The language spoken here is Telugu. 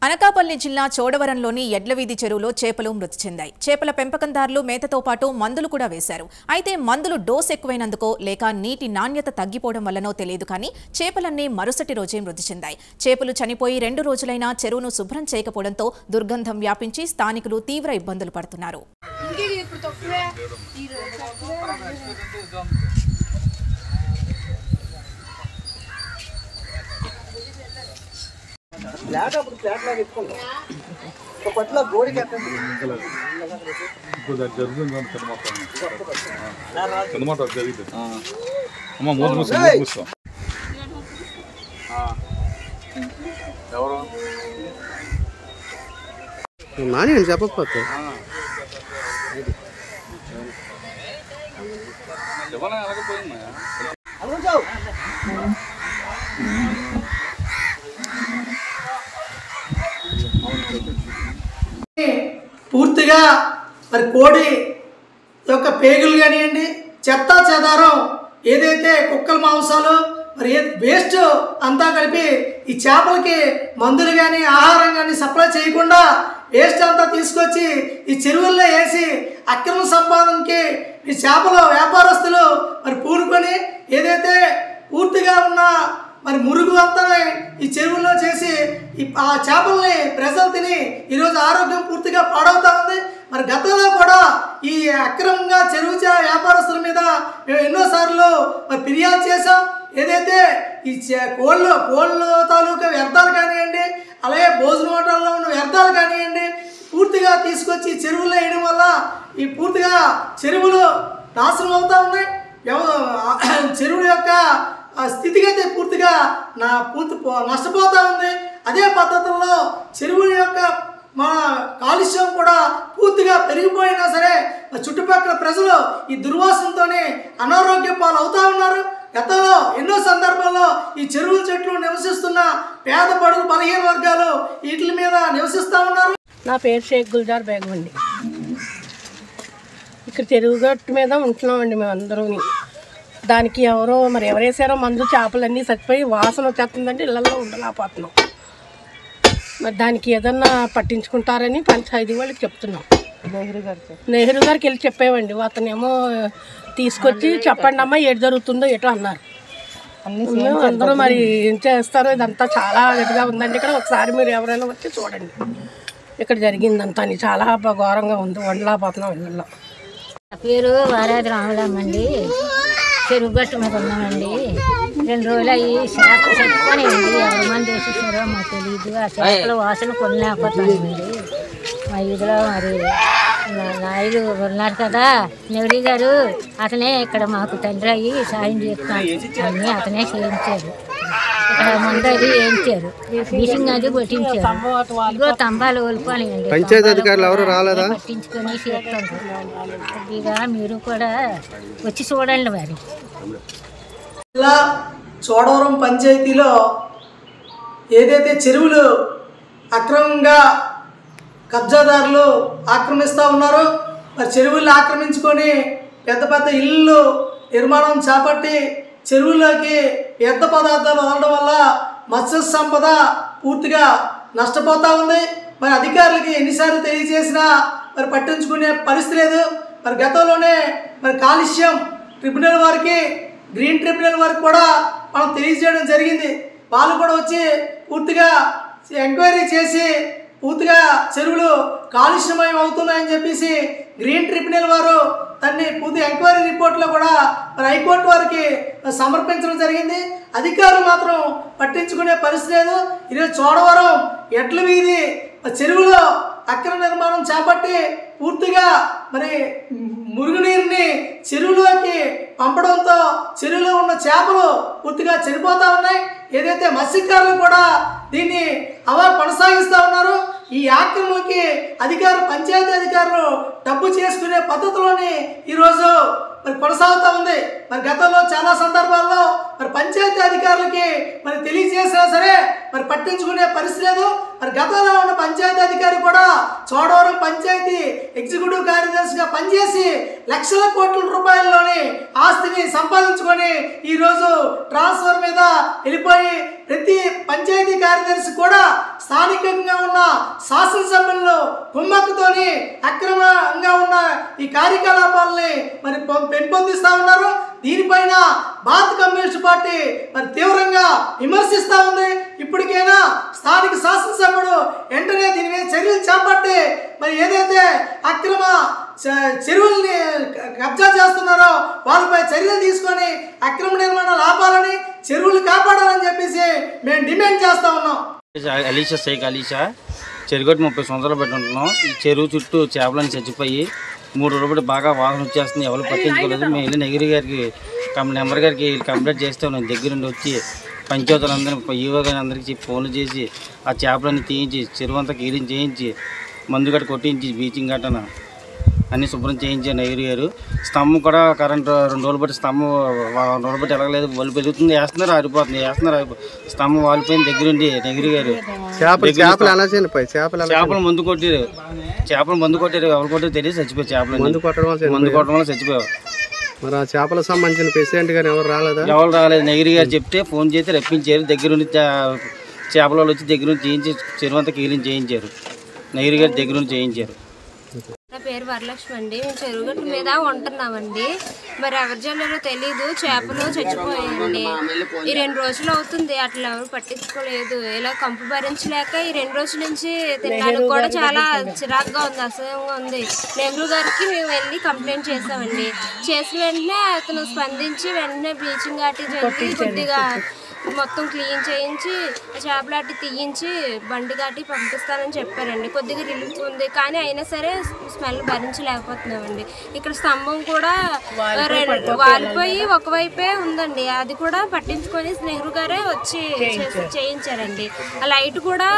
అనకాపల్లి జిల్లా చోడవరంలోని ఎడ్లవీధి చెరువులో చేపలు మృతి చెందాయి. చేపల పెంపకందారులు మేతతో పాటు మందులు కూడా వేశారు. అయితే మందులు డోస్ ఎక్కువైనందుకో లేక నీటి నాణ్యత తగ్గిపోవడం వల్లనో తెలియదు కానీ చేపలన్నీ మరుసటి రోజే మృతి చెందాయి. చేపలు చనిపోయి 2 రోజులైనా చెరువును శుభ్రం చేయకపోవడంతో దుర్గంధం వ్యాపించి స్థానికులు తీవ్ర ఇబ్బందులు పడుతున్నారు. చెప్పకపోతే పూర్తిగా మరి కోడి యొక్క పేగులు కానివ్వండి, చెత్త చెదారం ఏదైతే కుక్కల మాంసాలు మరి వేస్ట్ అంతా కలిపి ఈ చేపలకి మందులు కానీ ఆహారం కానీ సప్లై చేయకుండా వేస్ట్ అంతా తీసుకొచ్చి ఈ చెరువుల్లో వేసి అక్రమ సంపాదనకి ఈ చేపల వ్యాపారస్తులు మరి పూనుకొని ఏదైతే పూర్తిగా ఉన్న మరి మురుగు అంతా ఈ చెరువుల్లో చేసి ఆ చేపల్ని ప్రజలు తిని ఈరోజు ఆరోగ్యం పూర్తిగా పాడవుతా ఉంది. మరి గతంలో కూడా ఈ అక్రమంగా చెరువు వ్యాపారస్తుల మీద మేము ఎన్నోసార్లు మరి ఫిర్యాదు చేసాం. ఏదైతే ఈ కోళ్ళ తాలూకా వ్యర్థాలు కానివ్వండి, అలాగే భోజన హోటల్లో ఉన్న వ్యర్థాలు కానివ్వండి పూర్తిగా తీసుకొచ్చి చెరువుల్లో వేయడం వల్ల ఈ పూర్తిగా చెరువులు నాశనం అవుతూ ఉన్నాయి. చెరువుల యొక్క స్థితిగతి పూర్తిగా నష్టపోతూ ఉంది. అదే పద్ధతుల్లో చెరువుల యొక్క మన కాలుష్యం కూడా పూర్తిగా పెరిగిపోయినా సరే చుట్టుపక్కల ప్రజలు ఈ దుర్వాసనతోనే అనారోగ్య పాలు అవుతూ ఉన్నారు. గతంలో ఎన్నో సందర్భాల్లో ఈ చెరువుల చెట్లు నివసిస్తున్న పేద బడుగు బలహీన వర్గాలు వీటి మీద నివసిస్తూ ఉన్నారు. నా పేరు షేక్ గుల్జార్ బేగం అండి. ఇక్కడ చెరువు గట్టు మీద ఉంటున్నామండి మేమందరం. దానికి ఎవరేసారో మందు చేపలన్నీ చచ్చిపోయి వాసన వచ్చేస్తుందంటే ఇళ్ళల్లో ఉండలేకపోతున్నాం. మరి దానికి ఏదన్నా పట్టించుకుంటారని పంచాయతీ వాళ్ళకి చెప్తున్నాం. నెహ్రూ గారికి వెళ్ళి చెప్పేవండి. అతనేమో తీసుకొచ్చి చెప్పండి అమ్మా ఏడు జరుగుతుందో ఏటో అన్నారు. అందరూ మరి ఏం చేస్తారో ఇదంతా చాలా గట్టిగా ఉందండి. ఇక్కడ ఒకసారి మీరు ఎవరైనా వచ్చి చూడండి ఇక్కడ జరిగిందంతా అని చాలా ఘోరంగా ఉంది. వండలేకపోతున్నాం ఇళ్ళల్లో. నా పేరు వారాది రాములమ్మండి. చెరువు గట్టు మీద ఉన్నామండి. 2 రోజులు అయ్యి చేపలు చచ్చిపోయాయండి. ఎవరి మంది వేసేసారో మాకు తెలియదు. ఆ చేపల వాసన కొనలేకపోతామండి. మా వీధిలో మరి నాయుడు ఉన్నారు కదా నెహ్రూ గారు, అతనే ఇక్కడ మాకు తండ్రి అయ్యి సాయం చేస్తున్నాడు. అన్నీ అతనే చేయించారు. ఇక్కడ ముందు అది వేయించారు, మిషింగ్ అది కొట్టించారు. ఇదిగో తంబాలు ఓలిపోయాయండి. పంచాయతీ అధికారులు ఎవరు రాలేదా? పట్టించుకొని చేస్తారు. ఇక మీరు కూడా వచ్చి చూడండి. మరి ఇలా చోడవరం పంచాయతీలో ఏదైతే చెరువులు అక్రమంగా కబ్జాదారులు ఆక్రమిస్తూ ఉన్నారో మరి చెరువులు ఆక్రమించుకొని పెద్ద పెద్ద ఇళ్ళు నిర్మాణం చేపట్టి చెరువుల్లోకి వ్యర్థ పదార్థాలు వదలడం వల్ల మత్స్య సంపద పూర్తిగా నష్టపోతూ ఉంది. మరి అధికారులకి ఎన్నిసార్లు తెలియజేసినా మరి పట్టించుకునే పరిస్థితి లేదు. మరి గతంలోనే మరి కాలుష్యం ట్రిబ్యునల్ వారికి, గ్రీన్ ట్రిబ్యునల్ వారికి కూడా మనం తెలియజేయడం జరిగింది. వాళ్ళు కూడా వచ్చి పూర్తిగా ఎంక్వైరీ చేసి పూర్తిగా చెరువులు కాలుష్యమయం అవుతున్నాయని చెప్పేసి గ్రీన్ ట్రిబ్యునల్ వారు దాన్ని పూర్తి ఎంక్వైరీ రిపోర్ట్లో కూడా మరి హైకోర్టు వారికి సమర్పించడం జరిగింది. అధికారులు మాత్రం పట్టించుకునే పరిస్థితి లేదు. ఈరోజు చోడవరం ఎడ్ల వీధి చెరువులో అక్రమ నిర్మాణం చేపట్టి పూర్తిగా మరి మురుగునీరుని చెరువులోకి పంపడంతో చెరువులో ఉన్న చేపలు పూర్తిగా చనిపోతూ ఉన్నాయి. ఏదైతే మత్స్యకారులు కూడా దీన్ని కొనసాగిస్తూ ఉన్నారు. ఈ ఆక్రమణకి పంచాయతీ అధికారులు డబ్బు చేసుకునే పద్ధతిలోని ఈరోజు మరి కొనసాగుతూ ఉంది. మరి గతంలో చాలా సందర్భాల్లో మరి పంచాయతీ అధికారులకి మరి తెలియజేసినా సరే మరి పట్టించుకునే పరిస్థితి లేదు. మరి గతంలో ఉన్న పంచాయతీ అధికారి కూడా చోడవరం పంచాయతీ ఎగ్జిక్యూటివ్ కార్యదర్శిగా పనిచేసి లక్షల కోట్ల రూపాయల్లోని ఆస్తిని సంపాదించుకొని ఈరోజు ట్రాన్స్ఫర్ మీద వెళ్ళిపోయి ప్రతి పంచాయతీ కార్యదర్శి కూడా స్థానికంగా ఉన్న శాసనసభ్యులను కుమ్మక్కుతోని అక్రమంగా ఉన్న ఈ కార్యకలాపాలని మరి పెంపొందిస్తూ ఉన్నారు. దీనిపైన భారత కమ్యూనిస్ట్ పార్టీ మరి తీవ్రంగా విమర్శిస్తూ ఉంది. ఇప్పటికైనా స్థానిక శాసనసభ్యుడు వెంటనే దీని మీద చర్యలు చేపట్టి మరి ఏదైతే అక్రమ చెరువుల్ని కబ్జా చేస్తున్నారో వాళ్ళపై చర్యలు తీసుకొని అక్రమ నిర్మాణాలు ఆపాలని, చెరువులు కాపాడాలని చెప్పేసి మేము డిమాండ్ చేస్తూ ఉన్నాం. అలీషా షేక్ అలీషా చెరుగొట్టి 30 సంవత్సరాలు పెట్టి ఉంటున్నాం. ఈ చెరువు చుట్టూ చేపలని చచ్చిపోయి 3 రోజులు బట్టి బాగా వాసన వచ్చేస్తుంది. ఎవరు పట్టించుకోలేదు. మేము వెళ్ళి నెగిరి గారికి నెంబర్ గారికి కంప్లైంట్ చేస్తే నేను దగ్గరుండి వచ్చి పంచాయతీలందరినీ ఈవో గారి అందరికీ ఫోన్లు చేసి ఆ చేపలన్నీ తీయించి చెరువు అంతా క్లీన్ చేయించి మందు గట్ట కొట్టించి బ్లీచింగ్ గట్టన అన్నీ శుభ్రం చేయించారు నెగిరి గారు. స్తంభం కూడా కరెంటు 2 రోజులు బట్టి స్తంభం 2 రోజులు బట్టి ఎలాగలేదు. వాళ్ళు పెరుగుతుంది, వేస్తున్నారు, ఆరిపోతుంది, వేస్తున్నారు, స్తంభం వాలిపోయిన దగ్గరుండి నెగిరి గారు చేపలు మందు కొట్టారు. ఎవరు కొట్టారు తెలియదు, చచ్చిపోయారు. చేపలు మందు కొట్టడం వల్ల చచ్చిపోయారు. మరి ఆ చేపలకు సంబంధించిన పేషెంట్ గారు ఎవరు రాలేదు. నెగిరి గారు చెప్తే ఫోన్ చేసి రప్పించారు. దగ్గరుండి చేపల వాళ్ళు వచ్చి దగ్గరుండి చేయించి చెరువు అంతా క్లీన్ చేయించారు. నెగిరి గారి దగ్గరుండి చేయించారు. నా పేరు వరలక్ష్మి అండి. మేము చెరువుగట్టు మీద ఉంటున్నామండి. మరి ఎవరి జల్లలో తెలీదు, చేపలు చచ్చిపోయాయండి. ఈ 2 రోజులు అవుతుంది, అట్లా ఎవరు పట్టించుకోలేదు. ఇలా కంపు భరించలేక ఈ 2 రోజుల నుంచి తినడానికి కూడా చాలా చిరాకుగా ఉంది, అసహ్యంగా ఉంది. నెహ్రూ గారికి మేము వెళ్ళి కంప్లైంట్ చేసామండి. చేసిన వెంటనే అతను స్పందించి వెంటనే బ్లీచింగ్ ఆటి జరిగి కొద్దిగా మొత్తం క్లీన్ చేయించి చేపలాటి తీయించి బండి కాటి పంపిస్తానని చెప్పారండి. కొద్దిగా రిలీఫ్ ఉంది, కానీ అయినా సరే స్మెల్ భరించలేకపోతున్నామండి. ఇక్కడ స్తంభం కూడా వాలిపోయి ఒకవైపే ఉందండి, అది కూడా పట్టించుకొని నెహ్రూ గారే వచ్చి చేయించారండి. ఆ లైట్ కూడా